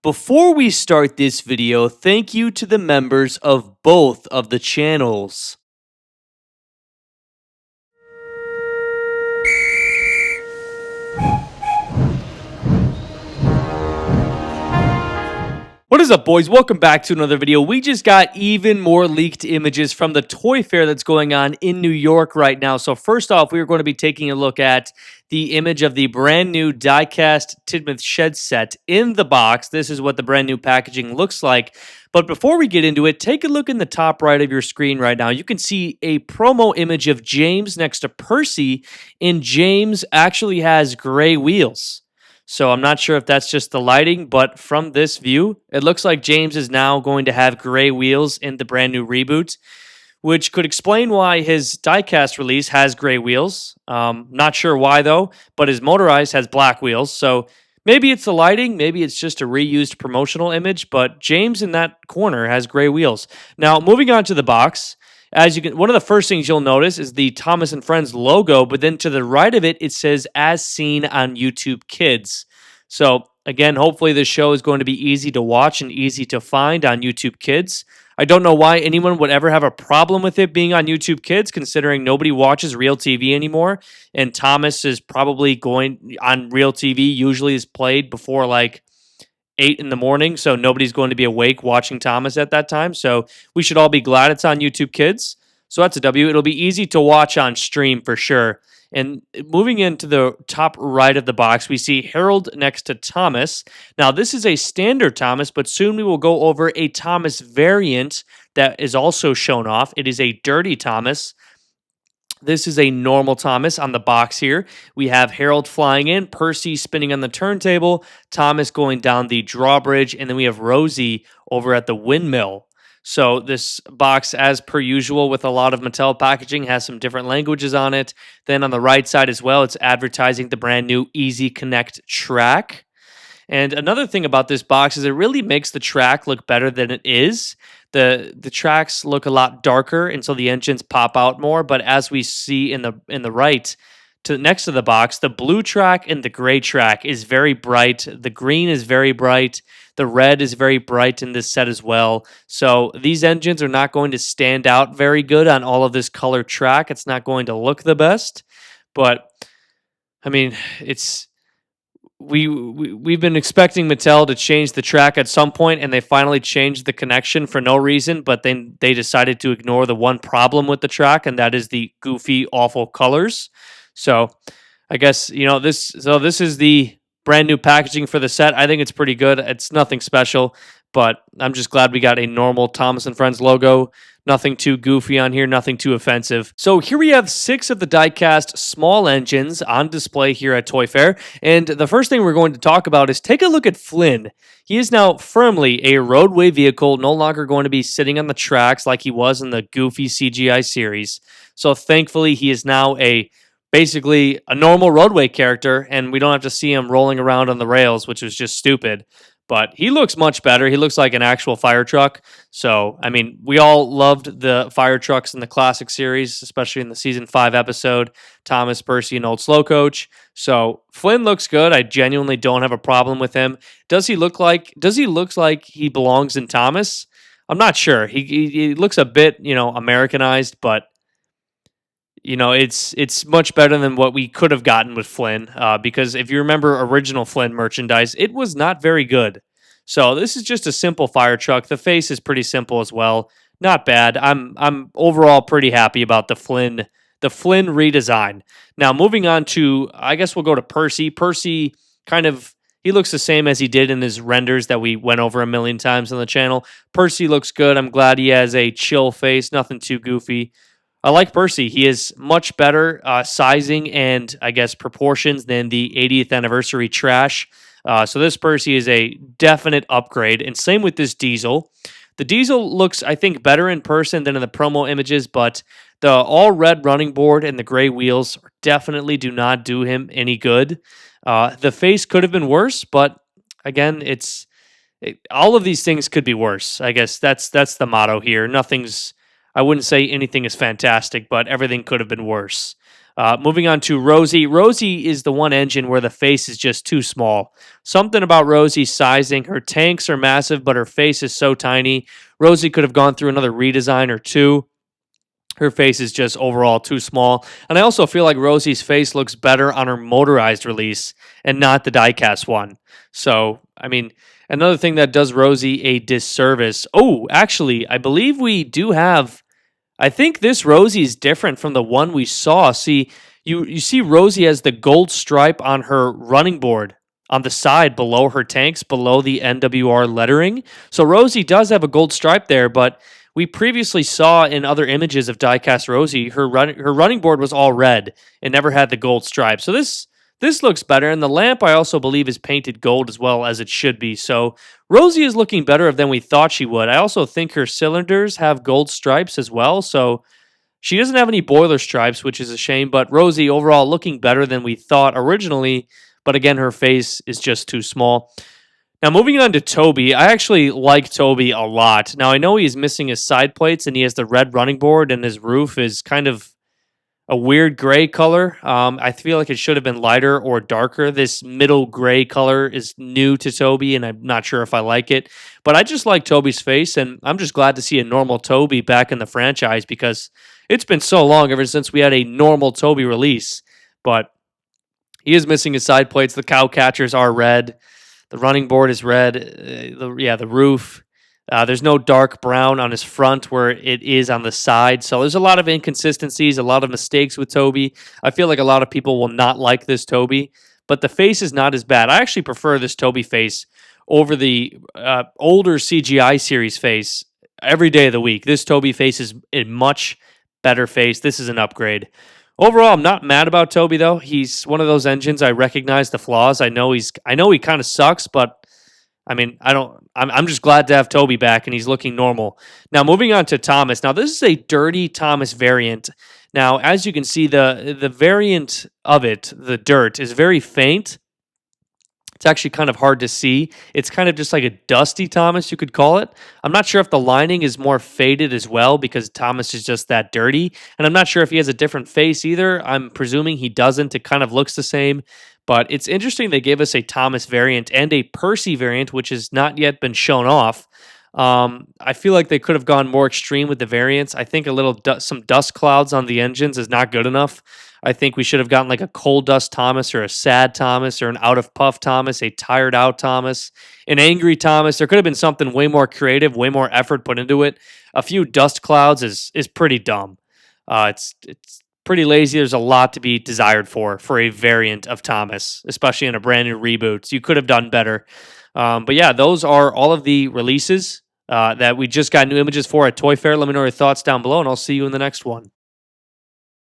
Before we start this video, thank you to the members of both of the channels. What is up, boys? Welcome back to another video. We just got even more leaked images from the toy fair that's going on in New York right now. So first off, we are going to be taking a look at the image of the brand new die-cast Tidmouth Shed set in the box. This is what the brand new packaging looks like. But before we get into it, take a look in the top right of your screen right now. You can see a promo image of James next to Percy, and James actually has gray wheels. So I'm not sure if that's just the lighting, but from this view, it looks like James is now going to have gray wheels in the brand new reboot, which could explain why his diecast release has gray wheels. Not sure why though, but his motorized has black wheels. So maybe it's the lighting, maybe it's just a reused promotional image, but James in that corner has gray wheels. Now, moving on to the box. As you can, one of the first things you'll notice is the Thomas and Friends logo, but then to the right of it, it says "As seen on YouTube Kids." So again, hopefully this show is going to be easy to watch and easy to find on YouTube Kids. I don't know why anyone would ever have a problem with it being on YouTube Kids, considering nobody watches real TV anymore, and Thomas is probably going on real TV. Usually is played before like 8 in the morning, so nobody's going to be awake watching Thomas at that time. So we should all be glad it's on YouTube Kids. So that's a W. It'll be easy to watch on stream for sure. And moving into the top right of the box, we see Harold next to Thomas. Now, this is a standard Thomas, but soon we will go over a Thomas variant that is also shown off. It is a Dirty Thomas. This is a normal Thomas on the box here. We have Harold flying in, Percy spinning on the turntable, Thomas going down the drawbridge, and then we have Rosie over at the windmill. So this box, as per usual with a lot of Mattel packaging, has some different languages on it. Then on the right side as well, it's advertising the brand new Easy Connect track. And another thing about this box is it really makes the track look better than it is. The tracks look a lot darker, and so the engines pop out more. But as we see in the right, to next to the box, the blue track and the gray track is very bright. The green is very bright. The red is very bright in this set as well. So these engines are not going to stand out very good on all of this color track. It's not going to look the best. But I mean, we've been expecting Mattel to change the track at some point, and they finally changed the connection for no reason, but then they decided to ignore the one problem with the track, and that is the goofy, awful colors. So I guess, this is the brand new packaging for the set. I think it's pretty good. It's nothing special, but I'm just glad we got a normal Thomas and Friends logo. Nothing too goofy on here, nothing too offensive. So here we have 6 of the die-cast small engines on display here at Toy Fair. And the first thing we're going to talk about is take a look at Flynn. He is now firmly a roadway vehicle, no longer going to be sitting on the tracks like he was in the goofy CGI series. So thankfully, he is now basically a normal roadway character, and we don't have to see him rolling around on the rails, which was just stupid. But he looks much better. He looks like an actual fire truck. So, I mean, we all loved the fire trucks in the classic series, especially in the season 5 episode, Thomas, Percy, and Old Slow Coach. So Flynn looks good. I genuinely don't have a problem with him. Does he look like he belongs in Thomas? I'm not sure. He looks a bit, Americanized, but it's much better than what we could have gotten with Flynn, because if you remember original Flynn merchandise, it was not very good. So this is just a simple fire truck. The face is pretty simple as well. Not bad. I'm overall pretty happy about the Flynn redesign. Now moving on to, I guess we'll go to Percy. Percy he looks the same as he did in his renders that we went over a million times on the channel. Percy looks good. I'm glad he has a chill face, nothing too goofy. I like Percy. He is much better sizing and, I guess, proportions than the 80th anniversary trash. So this Percy is a definite upgrade, and same with this Diesel. The Diesel looks, I think, better in person than in the promo images, but the all-red running board and the gray wheels definitely do not do him any good. The face could have been worse, but, again, all of these things could be worse. I guess that's the motto here. I wouldn't say anything is fantastic, but everything could have been worse. Moving on to Rosie. Rosie is the one engine where the face is just too small. Something about Rosie's sizing. Her tanks are massive, but her face is so tiny. Rosie could have gone through another redesign or two. Her face is just overall too small. And I also feel like Rosie's face looks better on her motorized release and not the diecast one. So, I mean, another thing that does Rosie a disservice. Oh, actually, I believe we do have. I think this Rosie is different from the one we saw. See, you see Rosie has the gold stripe on her running board on the side below her tanks, below the NWR lettering. So Rosie does have a gold stripe there, but we previously saw in other images of diecast Rosie, her running board was all red and never had the gold stripe. So this looks better, and the lamp I also believe is painted gold as well as it should be. So Rosie is looking better than we thought she would. I also think her cylinders have gold stripes as well. So she doesn't have any boiler stripes, which is a shame. But Rosie overall looking better than we thought originally. But again, her face is just too small. Now, moving on to Toby, I actually like Toby a lot. Now, I know he's missing his side plates and he has the red running board, and his roof is kind of a weird gray color. I feel like it should have been lighter or darker. This middle gray color is new to Toby, and I'm not sure if I like it. But I just like Toby's face, and I'm just glad to see a normal Toby back in the franchise because it's been so long ever since we had a normal Toby release. But he is missing his side plates. The cow catchers are red. The running board is red. The roof. There's no dark brown on his front where it is on the side. So there's a lot of inconsistencies, a lot of mistakes with Toby. I feel like a lot of people will not like this Toby, but the face is not as bad. I actually prefer this Toby face over the older CGI series face every day of the week. This Toby face is a much better face. This is an upgrade. Overall, I'm not mad about Toby though. He's one of those engines I recognize the flaws. I know he kind of sucks, but I mean, I'm just glad to have Toby back and he's looking normal. Now, moving on to Thomas. Now, this is a dirty Thomas variant. Now, as you can see, the variant of it, the dirt, is very faint. It's actually kind of hard to see. It's kind of just like a dusty Thomas, you could call it. I'm not sure if the lining is more faded as well because Thomas is just that dirty. And I'm not sure if he has a different face either. I'm presuming he doesn't. It kind of looks the same. But it's interesting they gave us a Thomas variant and a Percy variant, which has not yet been shown off. I feel like they could have gone more extreme with the variants. I think a little some dust clouds on the engines is not good enough. I think we should have gotten like a coal dust Thomas or a sad Thomas or an out of puff Thomas, a tired out Thomas, an angry Thomas. There could have been something way more creative, way more effort put into it. A few dust clouds is pretty dumb. It's pretty lazy. There's a lot to be desired for a variant of Thomas, especially in a brand new reboot. So you could have done better. But yeah, those are all of the releases that we just got new images for at Toy Fair. Let me know your thoughts down below, and I'll see you in the next one.